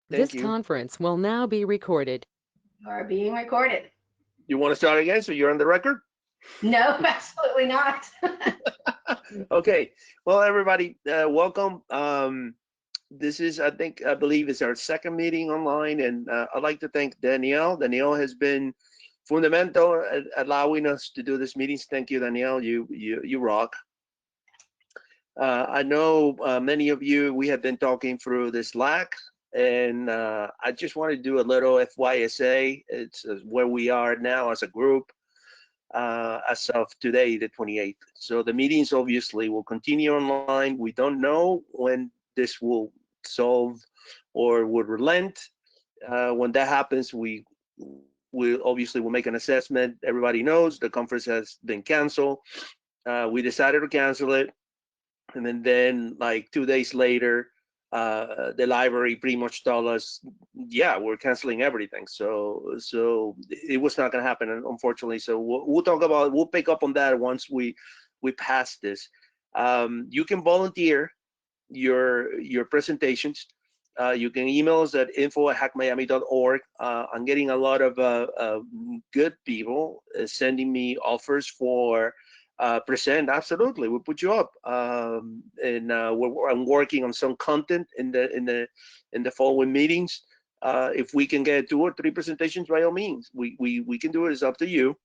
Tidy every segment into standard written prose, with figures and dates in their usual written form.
Thank This you. conference will now be recorded. You are being recorded. You want to start again so you're on the record? No, absolutely not. Okay. Well, everybody, welcome. This is, I believe, is our second meeting online, and I'd like to thank Danielle. Danielle has been fundamental at allowing us to do these meetings. Thank you, Danielle. You rock. I know many of you. We have been talking through this Slack, and I just want to do a little FYSA. It's where we are now as a group as of today, the 28th. So the meetings obviously will continue online. We don't know when this will solve or will relent. When that happens, we obviously will make an assessment. Everybody knows the conference has been canceled. We decided to cancel it, and then like 2 days later, the library pretty much told us, yeah, we're canceling everything. So it was not going to happen, unfortunately. So we'll pick up on that once we pass this. You can volunteer your presentations. You can email us at info@hackmiami.org. I'm getting a lot of good people sending me offers for present. Absolutely, we'll put you up. And I'm working on some content in the following meetings. If we can get 2 or 3 presentations, by all means, we can do it. It's up to you.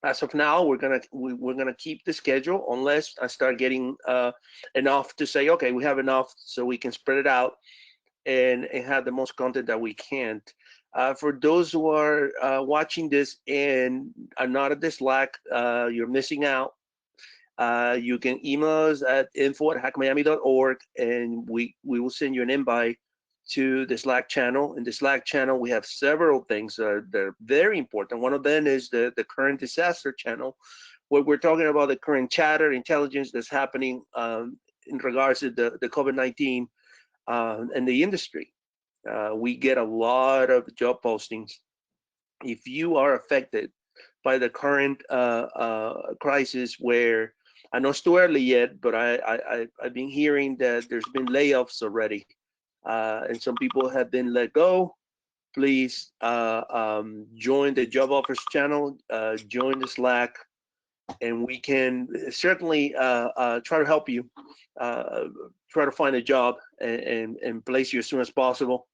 As of now, we're gonna keep the schedule unless I start getting enough to say, okay, we have enough, so we can spread it out and have the most content that we can. For those who are watching this and are not at the Slack, you're missing out. You can email us at info@hackmiami.org, and we will send you an invite to the Slack channel. In the Slack channel, we have several things that are very important. One of them is the current disaster channel, where we're talking about the current chatter intelligence that's happening in regards to the COVID-19 and the industry. We get a lot of job postings. If you are affected by the current crisis, where I know it's too early yet, but I've been hearing that there's been layoffs already, and some people have been let go. Please join the job offers channel, join the Slack, and we can certainly try to help you, uh, try to find a job and place you as soon as possible.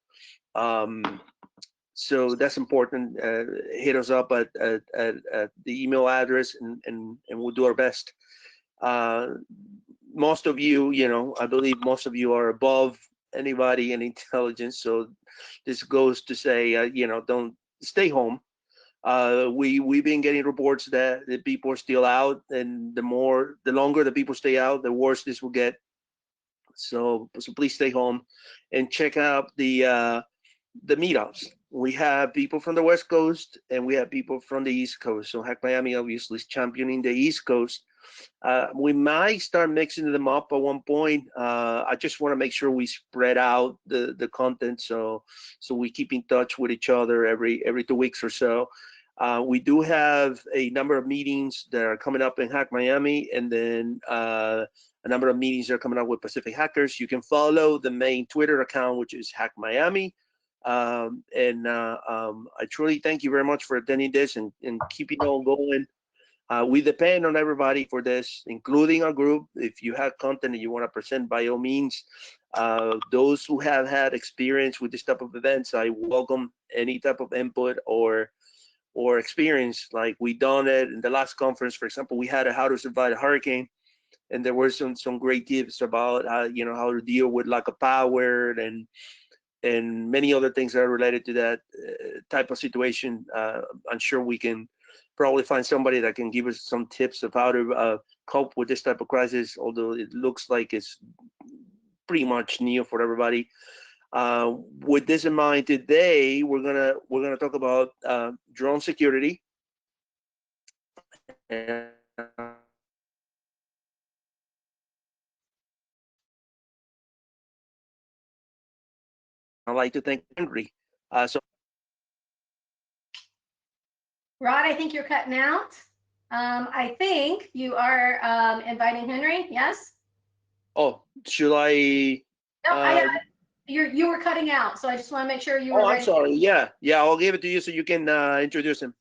Um, so that's important. Hit us up at the email address, and we'll do our best. Uh, Most of you, I believe most of you are above anybody in intelligence. So this goes to say, don't stay home. We've been getting reports that the people are still out, and the longer the people stay out, the worse this will get. So please stay home and check out the meetups. We have people from the West Coast and we have people from the East Coast. So Hack Miami obviously is championing the East Coast. We might start mixing them up at one point. I just want to make sure we spread out the content, so we keep in touch with each other every 2 weeks or so. We do have a number of meetings that are coming up in Hack Miami, and then a number of meetings that are coming up with Pacific Hackers. You can follow the main Twitter account, which is Hack Miami. I truly thank you very much for attending this and keeping it on going. We depend on everybody for this, including our group. If you have content that you want to present, by all means. Those who have had experience with this type of events, I welcome any type of input or experience. Like we done it in the last conference, for example, we had a how to survive a hurricane, and there were some great tips about how to deal with lack of power and many other things that are related to that type of situation. I'm sure we can probably find somebody that can give us some tips of how to cope with this type of crisis, although it looks like it's pretty much new for everybody. With this in mind, today we're gonna talk about drone security. And I'd like to thank Henry. So Rod, I think you're cutting out. I think you are inviting Henry. Yes? oh, should I No, I uh, got it. You were cutting out, so I just want to make sure you were Oh, I'm ready. sorry. Yeah, I'll give it to you so you can introduce him.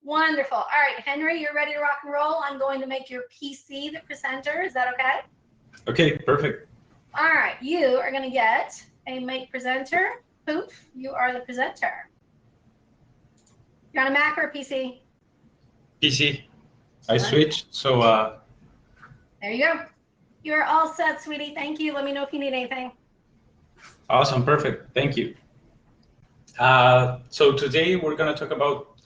Wonderful. All right, Henry, you're ready to rock and roll. I'm going to make your PC the presenter. Is that okay? Okay, perfect. All right, you are going to get a make presenter. Poof, you are the presenter. You're on a Mac or a PC? PC. I switched, so There you go. You're all set, sweetie. Thank you. Let me know if you need anything. awesome, perfect. Thank you. So today we're going to talk about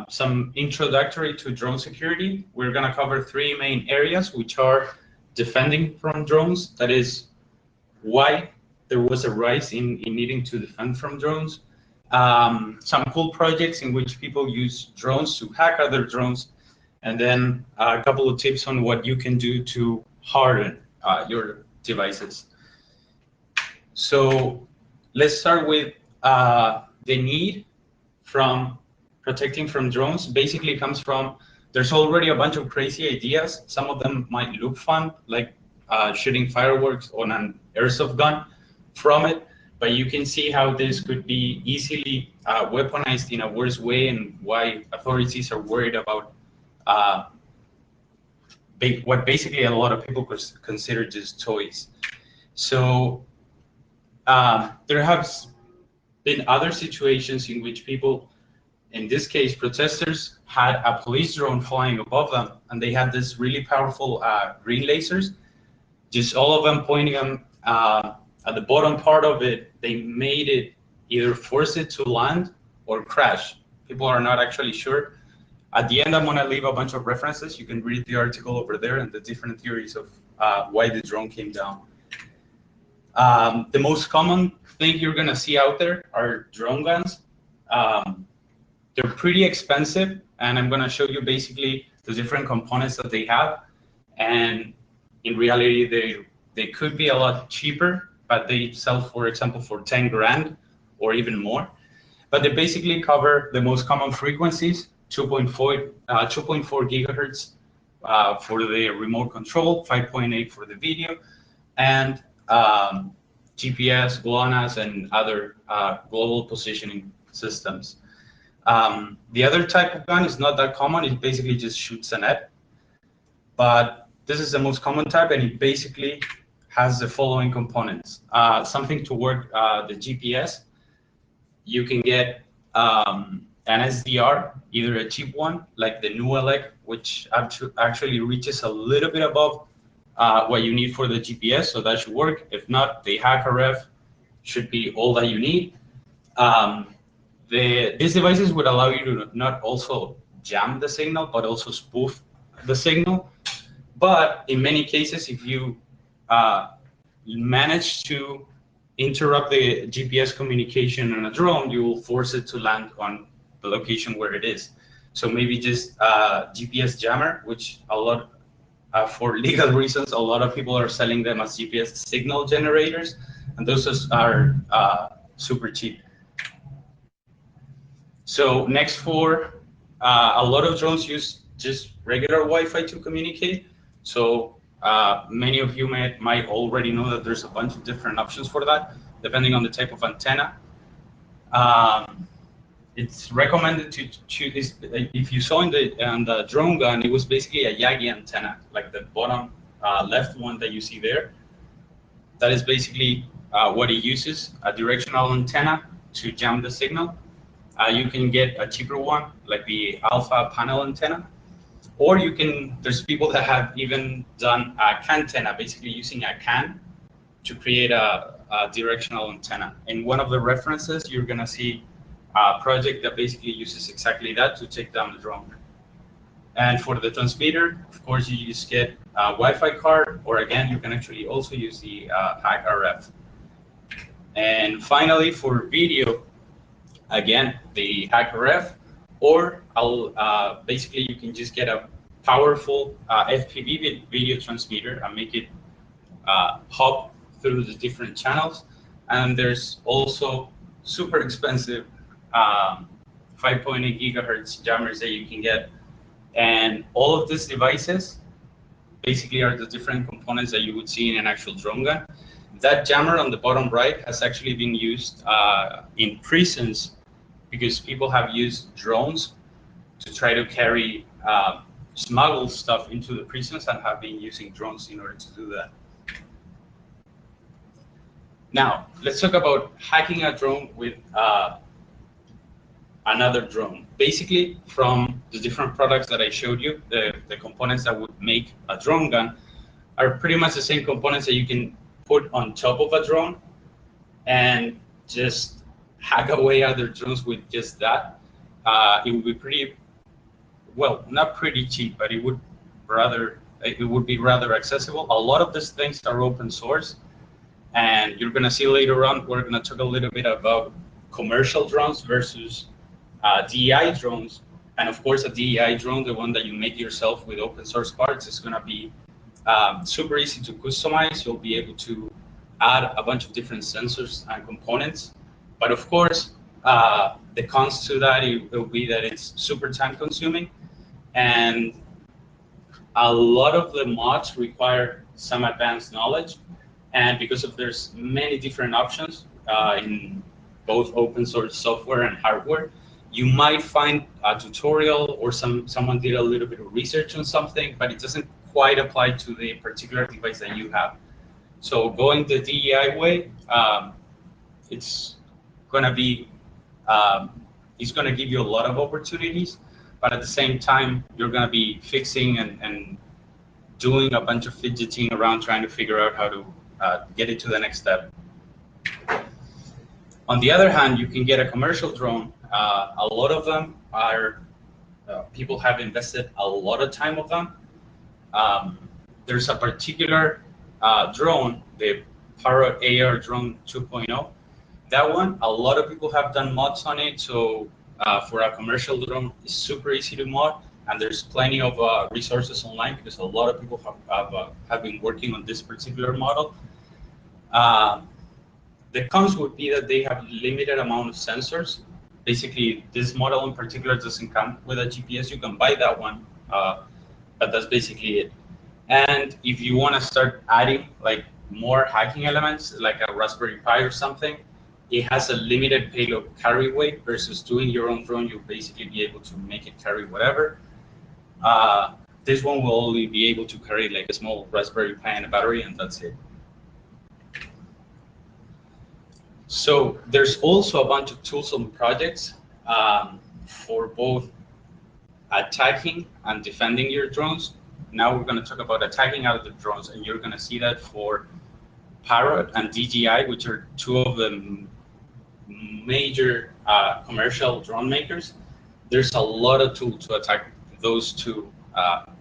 some introductory to drone security. We're going to cover three main areas, which are defending from drones. That is why there was a rise in needing to defend from drones. Some cool projects in which people use drones to hack other drones, and then a couple of tips on what you can do to harden your devices. So let's start with the need from protecting from drones. Basically comes from, there's already a bunch of crazy ideas. Some of them might look fun, like shooting fireworks on an airsoft gun from it, but you can see how this could be easily weaponized in a worse way, and why authorities are worried about what basically a lot of people consider just toys. So there have been other situations in which people, in this case protesters, had a police drone flying above them, and they had this really powerful green lasers, just all of them pointing them at the bottom part of it. They made it either force it to land or crash. People are not actually sure. At the end, I'm going to leave a bunch of references. You can read the article over there and the different theories of why the drone came down. The most common thing you're going to see out there are drone guns. They're pretty expensive, and I'm going to show you basically the different components that they have. And in reality, they could be a lot cheaper, but they sell, for example, for 10 grand or even more. But they basically cover the most common frequencies, 2.4 gigahertz for the remote control, 5.8 for the video, and GPS, GLONASS, and other global positioning systems. The other type of gun is not that common. It basically just shoots a net. But this is the most common type, and it basically has the following components. Something to work the GPS. You can get an SDR, either a cheap one, like the new Elec, which actually reaches a little bit above what you need for the GPS, so that should work. If not, the HackRF should be all that you need. These devices would allow you to not also jam the signal, but also spoof the signal. But in many cases, if you manage to interrupt the GPS communication on a drone, you will force it to land on the location where it is. So maybe just GPS jammer, which a lot, for legal reasons, a lot of people are selling them as GPS signal generators, and those are super cheap. So next, for a lot of drones use just regular Wi-Fi to communicate. So many of you might already know that there's a bunch of different options for that, depending on the type of antenna. It's recommended to choose this. If you saw in the drone gun, it was basically a Yagi antenna, like the bottom left one that you see there. That is basically what it uses, a directional antenna to jam the signal. You can get a cheaper one, like the alpha panel antenna, or there's people that have even done a cantenna, basically using a can to create a directional antenna. In one of the references, you're gonna see a project that basically uses exactly that to take down the drone. And for the transmitter, of course, you just get a Wi-Fi card, or again, you can actually also use the HackRF. And finally, for video, again, the HackRF, or basically you can just get a powerful FPV video transmitter and make it hop through the different channels. And there's also super expensive 5.8 gigahertz jammers that you can get. And all of these devices basically are the different components that you would see in an actual drone gun. That jammer on the bottom right has actually been used in prisons because people have used drones to try to carry smuggled stuff into the prisons and have been using drones in order to do that. Now, let's talk about hacking a drone with another drone. Basically, from the different products that I showed you, the components that would make a drone gun are pretty much the same components that you can put on top of a drone and just hack away other drones with just that. It would be pretty, well, not pretty cheap, but it would be rather accessible. A lot of these things are open source, and you're gonna see later on, we're gonna talk a little bit about commercial drones versus DEI drones. And of course, a DEI drone, the one that you make yourself with open source parts, is gonna be super easy to customize. You'll be able to add a bunch of different sensors and components. But of course, the cons to that will be that it's super time consuming, and a lot of the mods require some advanced knowledge. And because of there's many different options in both open source software and hardware, you might find a tutorial or someone did a little bit of research on something, but it doesn't quite apply to the particular device that you have. So going the DEI way, it's gonna be it's gonna give you a lot of opportunities, but at the same time, you're gonna be fixing and doing a bunch of fidgeting around trying to figure out how to get it to the next step. On the other hand, you can get a commercial drone. A lot of them are, people have invested a lot of time of them. There's a particular drone, the Parrot AR Drone 2.0. That one, a lot of people have done mods on it. So for a commercial drone, it's super easy to mod. And there's plenty of resources online because a lot of people have been working on this particular model. The cons would be that they have limited amount of sensors. Basically, this model in particular doesn't come with a GPS. You can buy that one, but that's basically it. And if you want to start adding like more hacking elements, like a Raspberry Pi or something, it has a limited payload carry weight versus doing your own drone. You'll basically be able to make it carry whatever. This one will only be able to carry like a small Raspberry Pi and a battery, and that's it. So there's also a bunch of tools and projects for both attacking and defending your drones. Now we're going to talk about attacking out of the drones, and you're going to see that for Parrot and DJI, which are two of the major commercial drone makers. There's a lot of tools to attack those two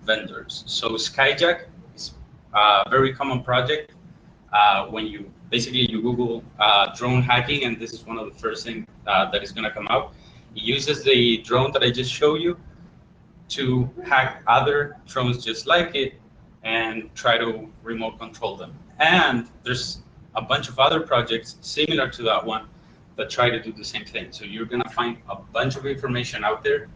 vendors. So Skyjack is a very common project. When you Google drone hacking, and this is one of the first things that is going to come out. It uses the drone that I just showed you to hack other drones just like it and try to remote control them. And there's a bunch of other projects similar to that one that try to do the same thing. So you're going to find a bunch of information out there.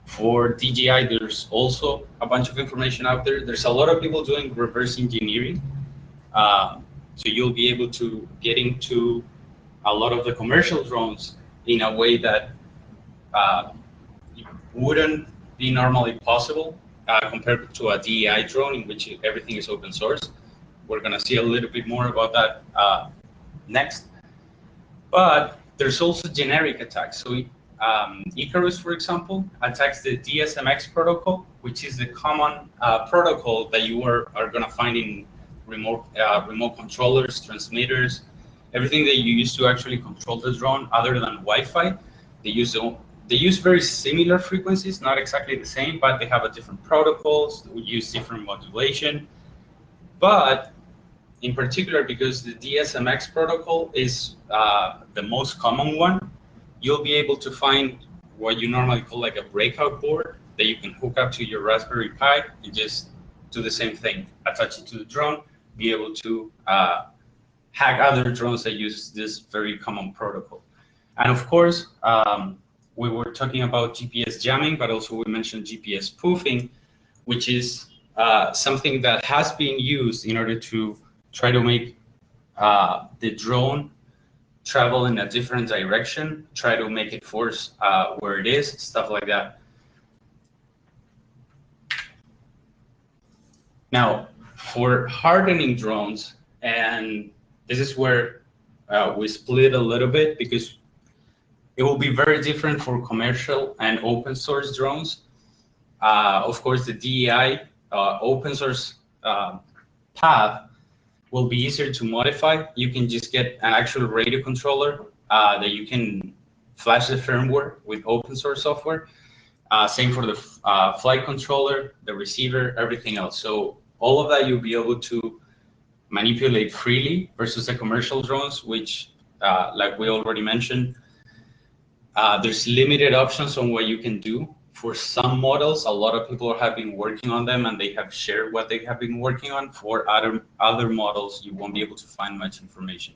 For DJI, there's also a bunch of information out there. There's a lot of people doing reverse engineering. So you'll be able to get into a lot of the commercial drones in a way that wouldn't be normally possible compared to a DEI drone in which everything is open source. We're going to see a little bit more about that next. But there's also generic attacks. So Icarus, for example, attacks the DSMX protocol, which is the common protocol that you are going to find in remote controllers, transmitters, everything that you use to actually control the drone other than Wi-Fi. They use very similar frequencies, not exactly the same, but they have a different protocols, we use different modulation. But in particular, because the DSMX protocol is the most common one, you'll be able to find what you normally call like a breakout board that you can hook up to your Raspberry Pi and just do the same thing, attach it to the drone, be able to hack other drones that use this very common protocol. And of course, we were talking about GPS jamming, but also we mentioned GPS spoofing, which is something that has been used in order to try to make the drone travel in a different direction, try to make it force where it is, stuff like that. Now, for hardening drones, and this is where we split a little bit, because it will be very different for commercial and open source drones. Of course, the DEI open source path will be easier to modify. You can just get an actual radio controller that you can flash the firmware with open source software. Same for the flight controller, the receiver, everything else. So all of that you'll be able to manipulate freely versus the commercial drones, which, like we already mentioned, there's limited options on what you can do. For some models, a lot of people have been working on them and they have shared what they have been working on. For other models, you won't be able to find much information.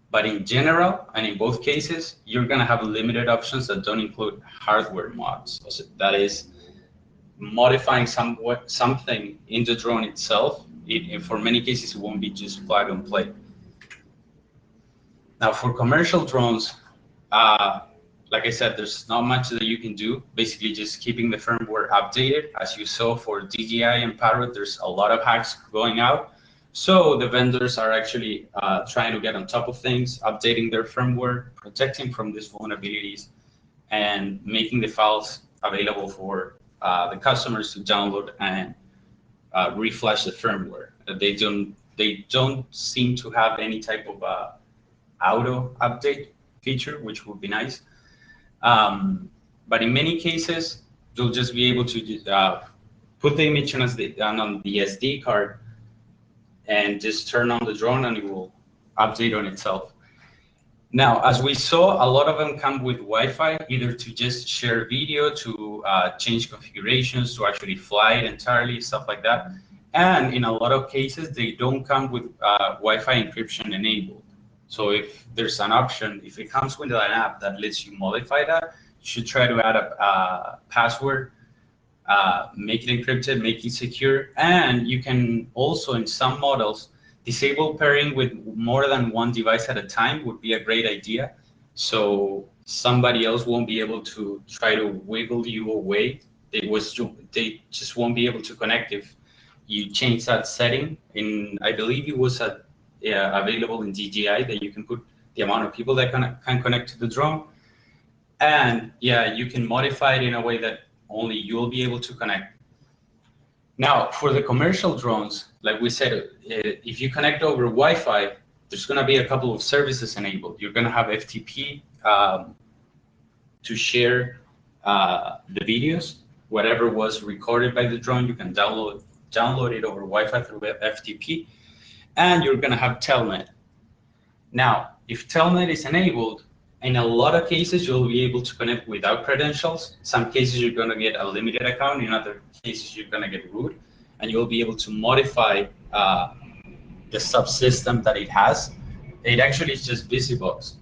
But in general, and in both cases, you're going to have limited options that don't include hardware mods. So that is modifying something in the drone itself. For many cases, it won't be just plug and play. Now, for commercial drones, like I said, there's not much that you can do. Basically, just keeping the firmware updated. As you saw for DJI and Parrot, there's a lot of hacks going out. So the vendors are actually trying to get on top of things, updating their firmware, protecting from these vulnerabilities, and making the files available for the customers to download and reflash the firmware. They don't seem to have any type of auto update feature, which would be nice. But in many cases, you'll just be able to put the image on the SD card and just turn on the drone and it will update on itself. Now, as we saw, a lot of them come with Wi-Fi, either to just share video, to change configurations, to actually fly it entirely, stuff like that. And in a lot of cases, they don't come with Wi-Fi encryption enabled. So if there's an option, if it comes with an app that lets you modify that, you should try to add a password, make it encrypted, make it secure. And you can also, in some models, disable pairing with more than one device at a time would be a great idea. So somebody else won't be able to try to wiggle you away. They just won't be able to connect if you change that setting. I believe it was available in DJI that you can put the amount of people that can connect to the drone. And yeah, you can modify it in a way that only you'll be able to connect. Now, for the commercial drones, like we said, if you connect over Wi-Fi, there's going to be a couple of services enabled. You're going to have FTP to share the videos. Whatever was recorded by the drone, you can download it over Wi-Fi through FTP. And you're going to have Telnet. Now, if Telnet is enabled, in a lot of cases, you'll be able to connect without credentials. Some cases, you're going to get a limited account. In other cases, you're going to get root. And you'll be able to modify the subsystem that it has. It actually is just BusyBox.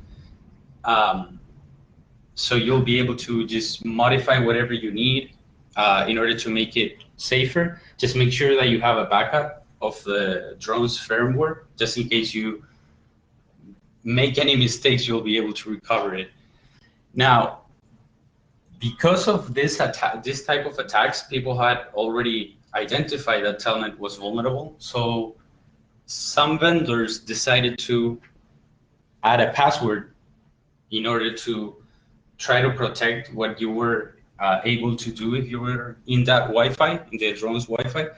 So you'll be able to just modify whatever you need in order to make it safer. Just make sure that you have a backup of the drone's firmware, just in case you make any mistakes, you'll be able to recover it. Now, because of this type of attacks, people had already identified that Telnet was vulnerable. So some vendors decided to add a password in order to try to protect what you were able to do if you were in that Wi-Fi, in the drone's Wi-Fi.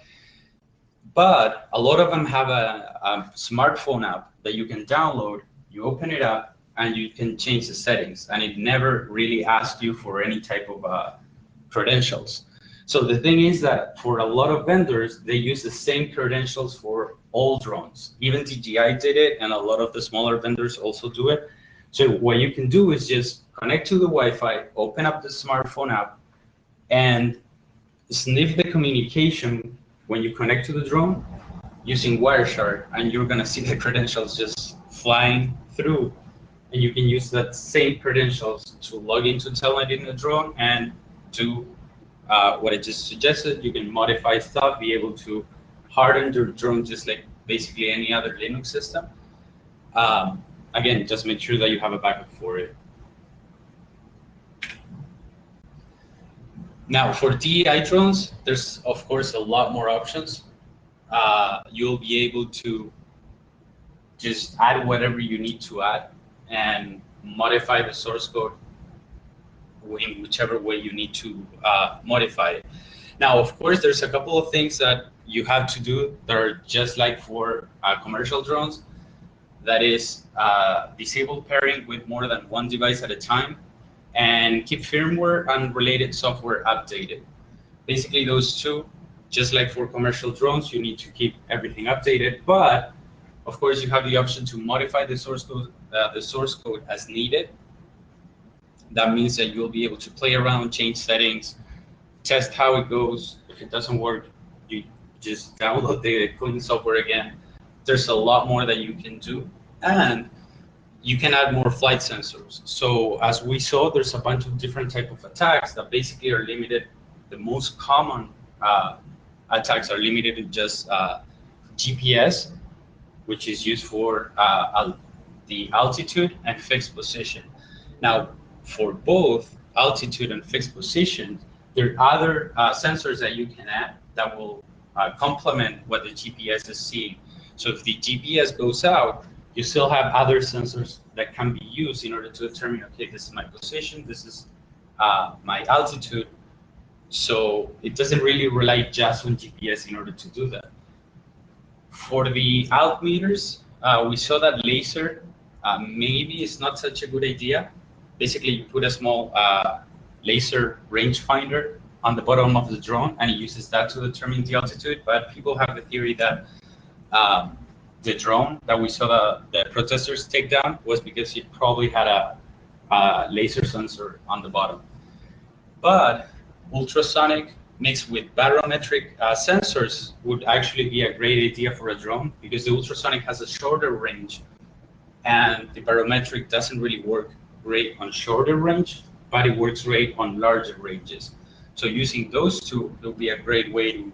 But a lot of them have a smartphone app that you can download. You open it up and you can change the settings, and it never really asks you for any type of credentials. So the thing is that for a lot of vendors, they use the same credentials for all drones. Even DJI did it, and a lot of the smaller vendors also do it. So what you can do is just connect to the Wi-Fi, open up the smartphone app, and sniff the communication when you connect to the drone using Wireshark, and you're gonna see the credentials just flying through. And you can use that same credentials to log into Telnet in the drone and do what I just suggested. You can modify stuff, be able to harden your drone just like basically any other Linux system. Again, just make sure that you have a backup for it. Now, for DEI drones, there's of course a lot more options. You'll be able to just add whatever you need to add and modify the source code in whichever way you need to modify it. Now, of course, there's a couple of things that you have to do that are just like for commercial drones. That is disable pairing with more than one device at a time and keep firmware and related software updated. Basically, those two, just like for commercial drones, you need to keep everything updated, but of course, you have the option to modify the source code as needed. That means that you'll be able to play around, change settings, test how it goes. If it doesn't work, you just download the clean software again. There's a lot more that you can do, and you can add more flight sensors. So as we saw, there's a bunch of different type of attacks that basically are limited. The most common attacks are limited to just GPS, which is used for the altitude and fixed position. Now, for both altitude and fixed position, there are other sensors that you can add that will complement what the GPS is seeing. So if the GPS goes out, you still have other sensors that can be used in order to determine, okay, this is my position, this is my altitude. So it doesn't really rely just on GPS in order to do that. For the altimeters, we saw that laser maybe it's not such a good idea. Basically, you put a small laser rangefinder on the bottom of the drone, and it uses that to determine the altitude. But people have the theory that the drone that we saw the protesters take down was because it probably had a laser sensor on the bottom. But ultrasonic mixed with barometric sensors would actually be a great idea for a drone, because the ultrasonic has a shorter range and the barometric doesn't really work great on shorter range, but it works great on larger ranges. So using those two will be a great way to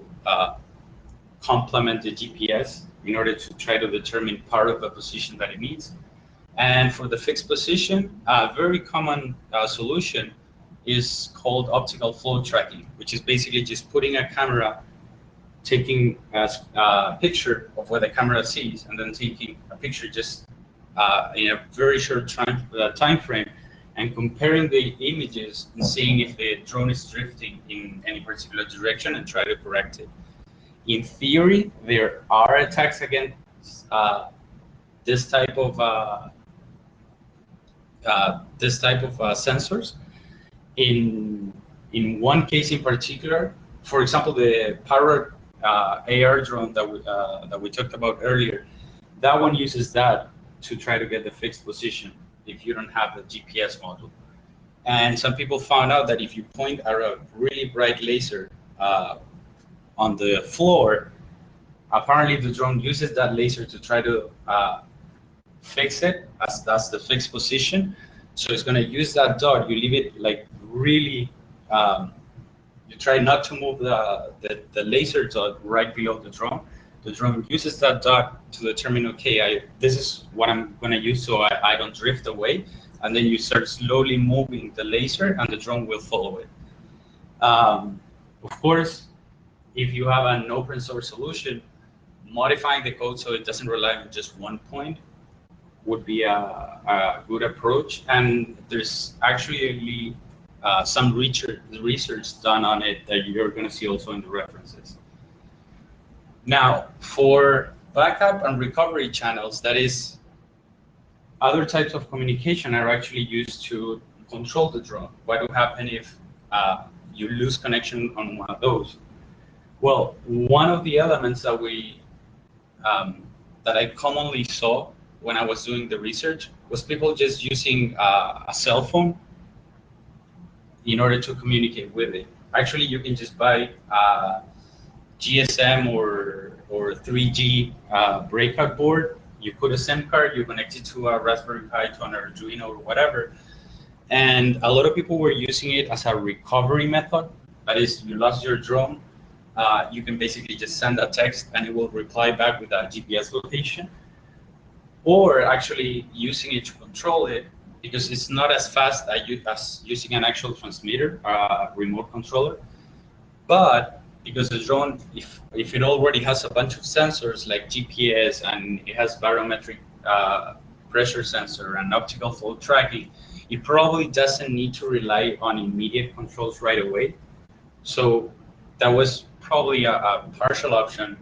complement the GPS in order to try to determine part of the position that it needs. And for the fixed position, a very common solution is called optical flow tracking, which is basically just putting a camera, taking a picture of what the camera sees, and then taking a picture just in a very short time frame, and comparing the images and seeing if the drone is drifting in any particular direction and try to correct it. In theory, there are attacks against this type of sensors. In one case in particular, for example, the Parrot AR drone that we talked about earlier, that one uses that to try to get the fixed position if you don't have the GPS module. And some people found out that if you point a really bright laser on the floor, apparently the drone uses that laser to try to fix it, as that's the fixed position. So it's going to use that dot. You leave it like really, you try not to move the laser dot right below the drone. The drone uses that dot to determine, okay, this is what I'm going to use so I don't drift away. And then you start slowly moving the laser and the drone will follow it. Of course, if you have an open source solution, modifying the code so it doesn't rely on just one point would be a good approach. And there's actually some research done on it that you're going to see also in the references. Now, for backup and recovery channels, that is, other types of communication are actually used to control the drone. What will happen if you lose connection on one of those? Well, one of the elements that that I commonly saw when I was doing the research was people just using a cell phone in order to communicate with it. Actually, you can just buy GSM or 3G breakout board. You put a SIM card, you connect it to a Raspberry Pi, to an Arduino or whatever. And a lot of people were using it as a recovery method. That is, you lost your drone, you can basically just send a text and it will reply back with a GPS location. Or actually using it to control it, because it's not as fast as using an actual transmitter, remote controller. But because the drone, if it already has a bunch of sensors like GPS and it has barometric pressure sensor and optical flow tracking, it probably doesn't need to rely on immediate controls right away. So that was probably a partial option,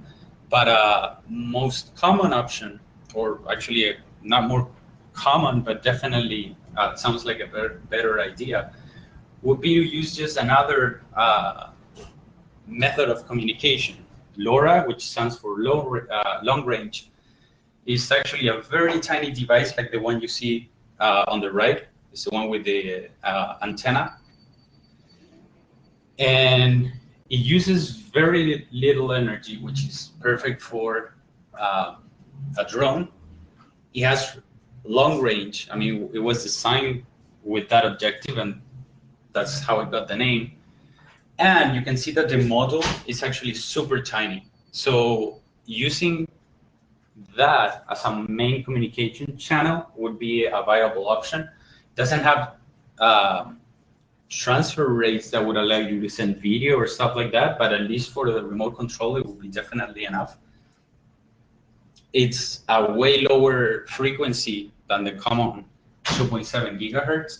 but a most common option, or actually not more common, but definitely sounds like a better idea, would be to use just another method of communication. LoRa, which stands for long range, is actually a very tiny device like the one you see on the right. It's the one with the antenna. And it uses very little energy, which is perfect for a drone. It has long range. I mean, it was designed with that objective, and that's how it got the name. And you can see that the model is actually super tiny. So using that as a main communication channel would be a viable option. It doesn't have transfer rates that would allow you to send video or stuff like that, but at least for the remote control, it would be definitely enough. It's a way lower frequency than the common 2.7 gigahertz.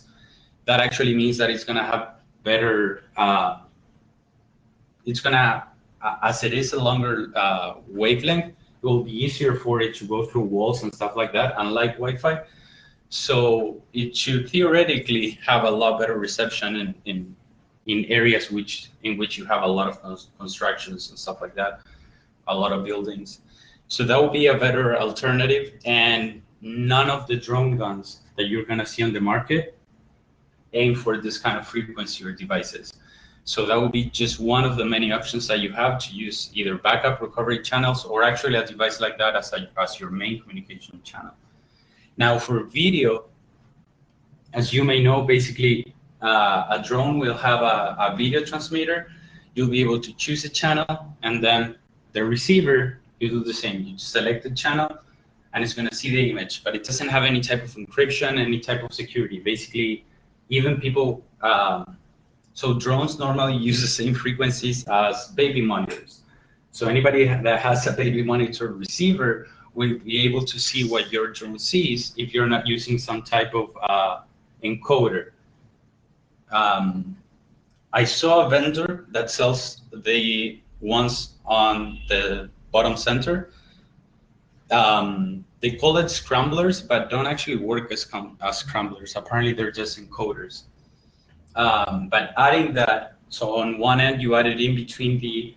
That actually means that it's going to have better, as it is a longer wavelength, it will be easier for it to go through walls and stuff like that, unlike Wi-Fi. So it should theoretically have a lot better reception in areas in which you have a lot of constructions and stuff like that, a lot of buildings. So that would be a better alternative, and none of the drone guns that you're gonna see on the market aim for this kind of frequency or devices. So that would be just one of the many options that you have to use either backup recovery channels or actually a device like that as your main communication channel. Now for video, as you may know, basically a drone will have a video transmitter. You'll be able to choose a channel, and then the receiver, you do the same. You select the channel and it's going to see the image, but it doesn't have any type of encryption, any type of security. Basically, even people, so drones normally use the same frequencies as baby monitors. So anybody that has a baby monitor receiver will be able to see what your drone sees if you're not using some type of encoder. I saw a vendor that sells the ones on the bottom center. They call it scramblers, but don't actually work as scramblers. Apparently, they're just encoders. But adding that, so on one end, you add it in between the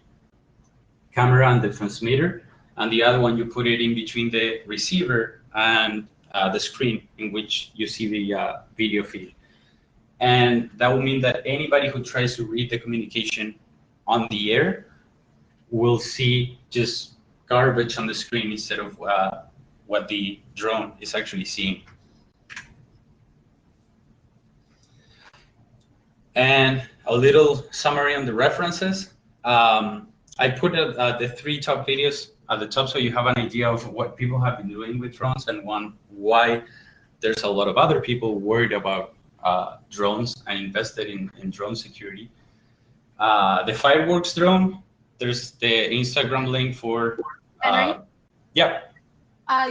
camera and the transmitter, and the other one, you put it in between the receiver and the screen in which you see the video feed. And that will mean that anybody who tries to read the communication on the air will see just garbage on the screen instead of what the drone is actually seeing. And a little summary on the references. I put the 3 top videos at the top so you have an idea of what people have been doing with drones and why there's a lot of other people worried about drones and invested in drone security. The Fireworks drone, there's the Instagram link for. Henry? Yeah.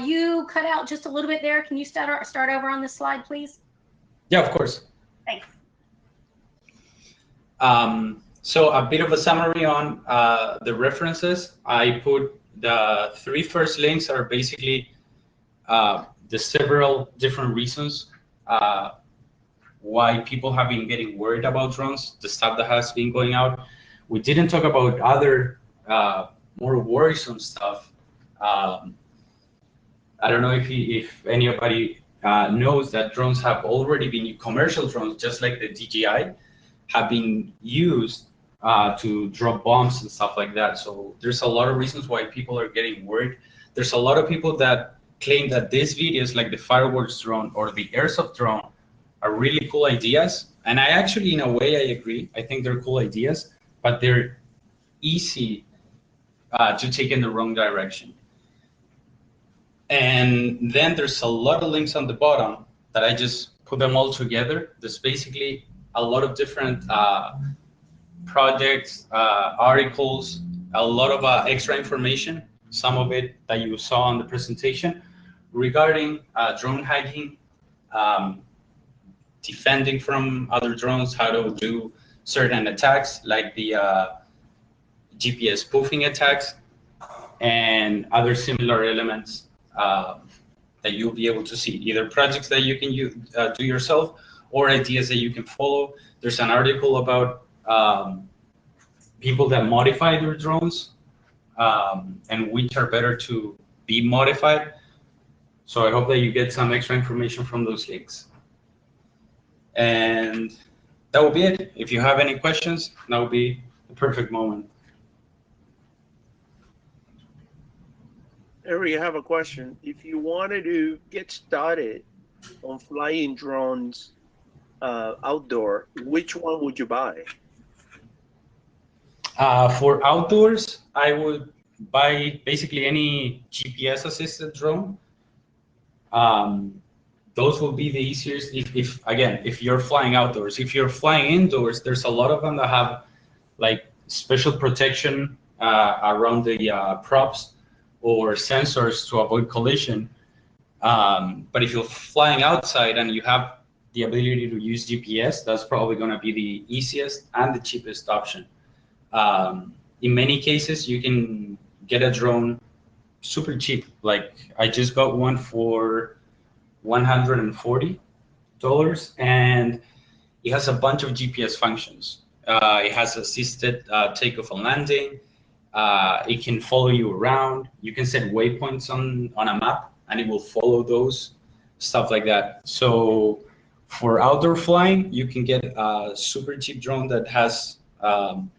You cut out just a little bit there. Can you start over on this slide, please? Yeah, of course. Thanks. So a bit of a summary on the references. I put the 3 first links are basically the several different reasons why people have been getting worried about drones, the stuff that has been going out. We didn't talk about other more worrisome stuff. I don't know if anybody knows that drones have already been, commercial drones, just like the DJI, have been used to drop bombs and stuff like that. So there's a lot of reasons why people are getting worried. There's a lot of people that claim that these videos, like the fireworks drone or the airsoft drone, are really cool ideas. And I actually, in a way, I agree. I think they're cool ideas, but they're easy to take in the wrong direction. And then there's a lot of links on the bottom that I just put them all together. There's basically a lot of different projects, articles, a lot of extra information, some of it that you saw on the presentation regarding drone hacking, um, defending from other drones, how to do certain attacks like the GPS spoofing attacks and other similar elements that you'll be able to see, either projects that you can do yourself or ideas that you can follow. There's an article about people that modify their drones and which are better to be modified. So I hope that you get some extra information from those links. And that will be it. If you have any questions, that will be the perfect moment. Harry, I have a question. If you wanted to get started on flying drones outdoor, which one would you buy? For outdoors, I would buy basically any GPS assisted drone. Those will be the easiest if you're flying outdoors. If you're flying indoors, there's a lot of them that have like special protection around the props or sensors to avoid collision. But if you're flying outside and you have the ability to use GPS, that's probably going to be the easiest and the cheapest option. In many cases, you can get a drone super cheap. Like I just got one for $140, and it has a bunch of GPS functions. It has assisted takeoff and landing. It can follow you around. You can set waypoints on a map, and it will follow those, stuff like that. So for outdoor flying, you can get a super cheap drone that has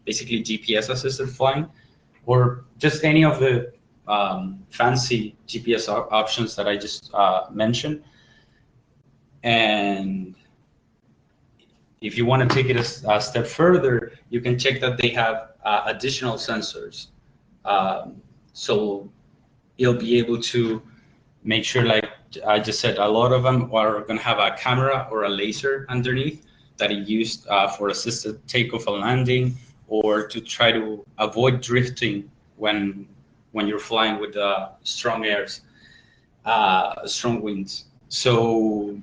basically GPS assisted flying, or just any of the fancy GPS options that I just mentioned. And if you want to take it a step further, you can check that they have additional sensors. So you'll be able to make sure, like I just said, a lot of them are going to have a camera or a laser underneath that is used for assisted takeoff and landing, or to try to avoid drifting when you're flying with strong airs, strong winds. So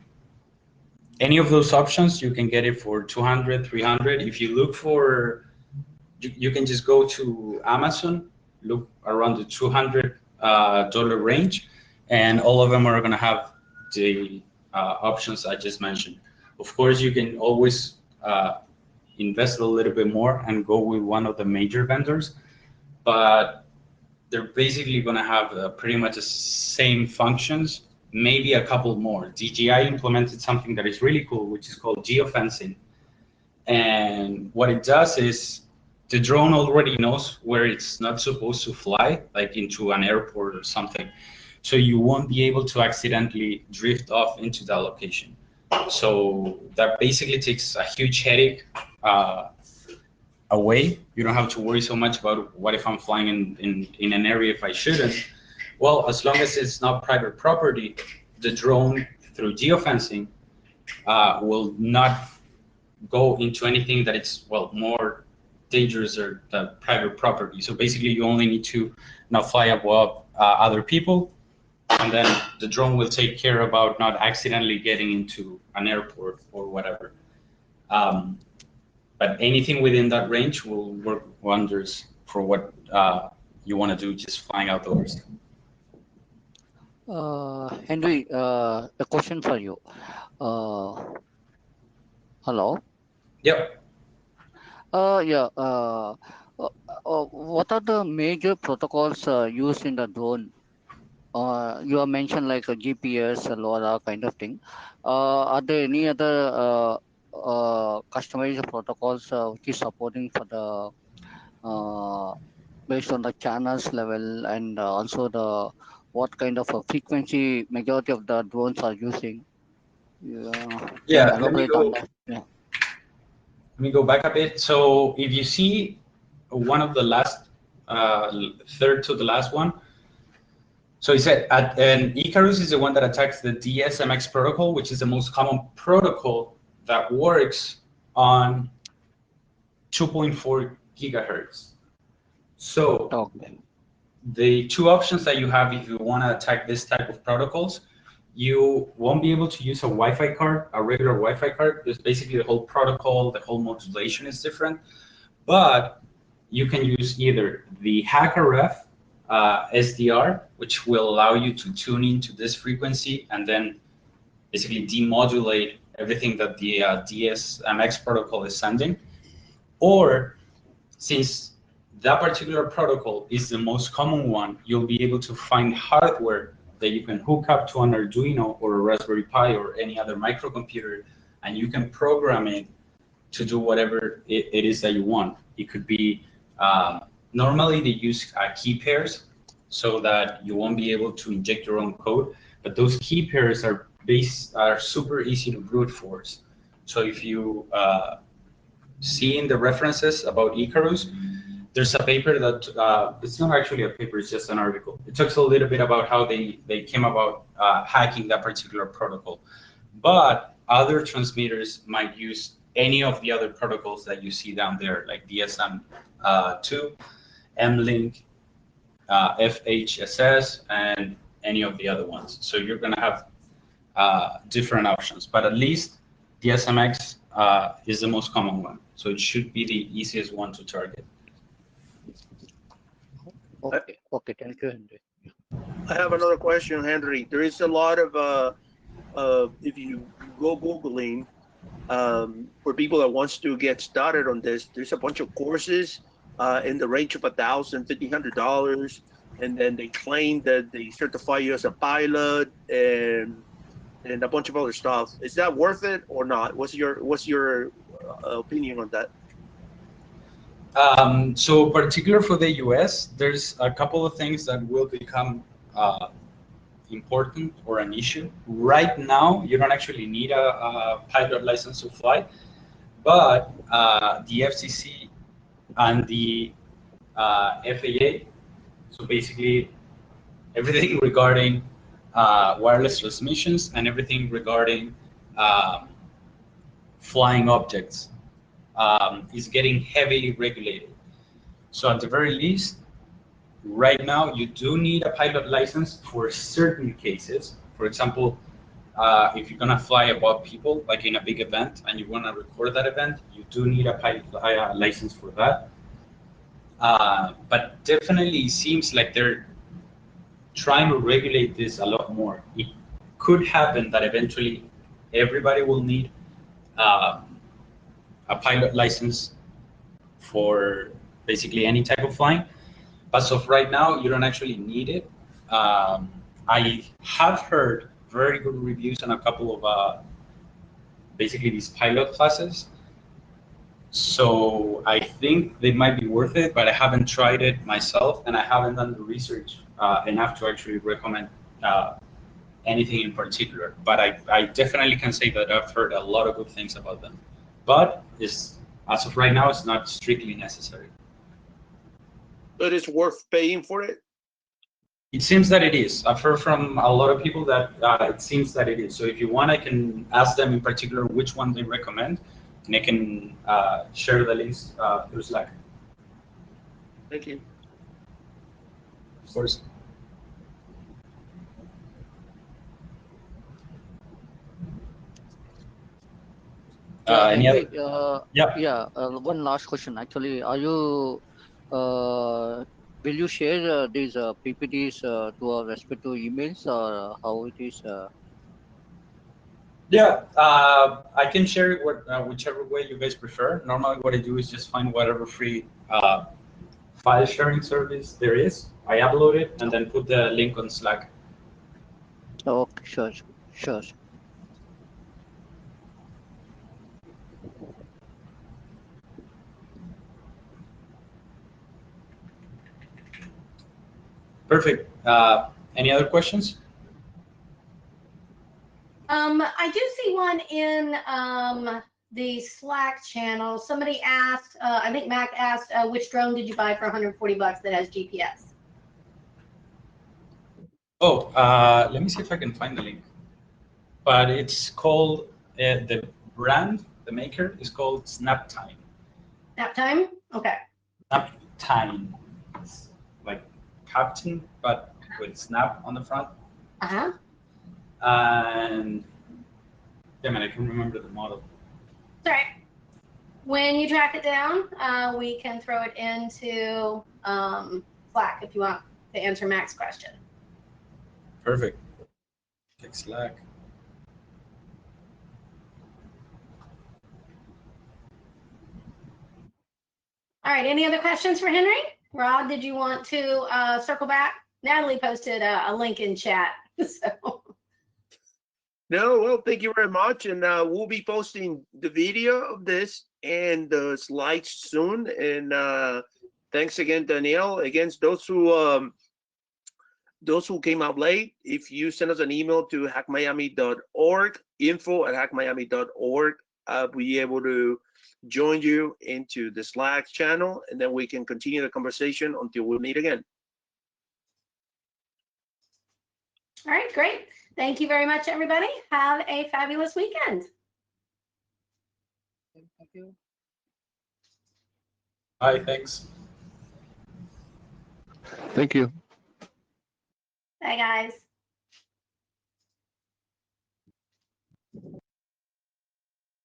any of those options, you can get it for 200, 300. If you look for, you can just go to Amazon, look around the $200 range, and all of them are going to have the options I just mentioned. Of course, you can always invest a little bit more and go with one of the major vendors, but they're basically going to have pretty much the same functions, maybe a couple more. DJI implemented something that is really cool, which is called geofencing. And what it does is the drone already knows where it's not supposed to fly, like into an airport or something. So you won't be able to accidentally drift off into that location. So that basically takes a huge headache away. You don't have to worry so much about what if I'm flying in an area if I shouldn't. Well, as long as it's not private property, the drone through geofencing will not go into anything that it's, well, more dangerous or private property. So basically you only need to not fly above other people, and then the drone will take care about not accidentally getting into an airport or whatever. But anything within that range will work wonders for what you want to do, just flying outdoors. Henry, a question for you. Hello? Yep. Yeah. What are the major protocols used in the drone? You have mentioned like a GPS, a LoRa kind of thing. Are there any other customized protocols which is supporting for the based on the channels level, and also the what kind of a frequency majority of the drones are using? Can you Yeah, elaborate on that? Yeah. let me go back a bit. So if you see one of the last, third to the last one. So he said, and Icarus is the one that attacks the DSMX protocol, which is the most common protocol that works on 2.4 gigahertz. So Okay. the two options that you have if you want to attack this type of protocols, you won't be able to use a Wi-Fi card, a regular Wi-Fi card, because basically the whole protocol, the whole modulation is different. But you can use either the HackRF SDR, which will allow you to tune into this frequency and then basically demodulate everything that the DSMX protocol is sending. Or since that particular protocol is the most common one, you'll be able to find hardware that you can hook up to an Arduino or a Raspberry Pi or any other microcomputer, and you can program it to do whatever it is that you want. It could be, normally they use key pairs so that you won't be able to inject your own code, but those key pairs are super easy to brute force. So if you see in the references about Icarus, there's a paper that, it's not actually a paper, it's just an article. It talks a little bit about how they came about hacking that particular protocol. But other transmitters might use any of the other protocols that you see down there, like DSM2, M-Link, FHSS, and any of the other ones. So you're going to have different options, but at least DSMX is the most common one. So it should be the easiest one to target. Okay. Okay. Thank you, Henry. I have another question, Henry. There is a lot of if you go Googling, for people that wants to get started on this, there's a bunch of courses in the range of $1,000, $1,500, and then they claim that they certify you as a pilot and a bunch of other stuff. Is that worth it or not? What's your opinion on that? So particular for the US, there's a couple of things that will become important or an issue. Right now, you don't actually need a pilot license to fly, but the FCC and the FAA, so basically everything regarding wireless transmissions and everything regarding flying objects is getting heavily regulated. So at the very least, right now, you do need a pilot license for certain cases. For example, if you're gonna fly above people, like in a big event, and you wanna record that event, you do need a pilot license for that. But definitely it seems like they're trying to regulate this a lot more. It could happen that eventually everybody will need a pilot license for basically any type of flying. But so right now, you don't actually need it. I have heard very good reviews on a couple of basically these pilot classes. So I think they might be worth it, but I haven't tried it myself, and I haven't done the research enough to actually recommend anything in particular. But I definitely can say that I've heard a lot of good things about them. But as of right now, it's not strictly necessary. But it's worth paying for it? It seems that it is. I've heard from a lot of people that it seems that it is. So if you want, I can ask them in particular which one they recommend, and I can share the links through Slack. Thank you. Of course. Any other? Yeah. Yeah. One last question. Actually, are you will you share these PPTs to our respective emails, or how it is? Yeah, I can share it whichever way you guys prefer. Normally, what I do is just find whatever free file sharing service there is. I upload it and then put the link on Slack. Okay, sure, sure. Perfect. Any other questions? I do see one in the Slack channel, somebody asked, I think Mac asked, which drone did you buy for 140 bucks that has GPS? Oh, let me see if I can find the link. But it's called, the brand, the maker is called Snaptime. Nap time? Okay. Snaptime. It's like captain, but with snap on the front. Uh-huh. And damn it, I can remember the model. It's all right. When you track it down, we can throw it into Slack if you want to answer Mac's question. Perfect. Check Slack. All right, any other questions for Henry? Rod, did you want to circle back? Natalie posted a link in chat. So. No, well, thank you very much. And we'll be posting the video of this and the slides soon. And thanks again, Danielle. Again, those who came out late, if you send us an email to hackmiami.org, info@hackmiami.org, I'll be able to join you into the Slack channel, and then we can continue the conversation until we meet again. All right, great. Thank you very much, everybody. Have a fabulous weekend. Thank you. Bye, thanks. Thank you. Bye, guys.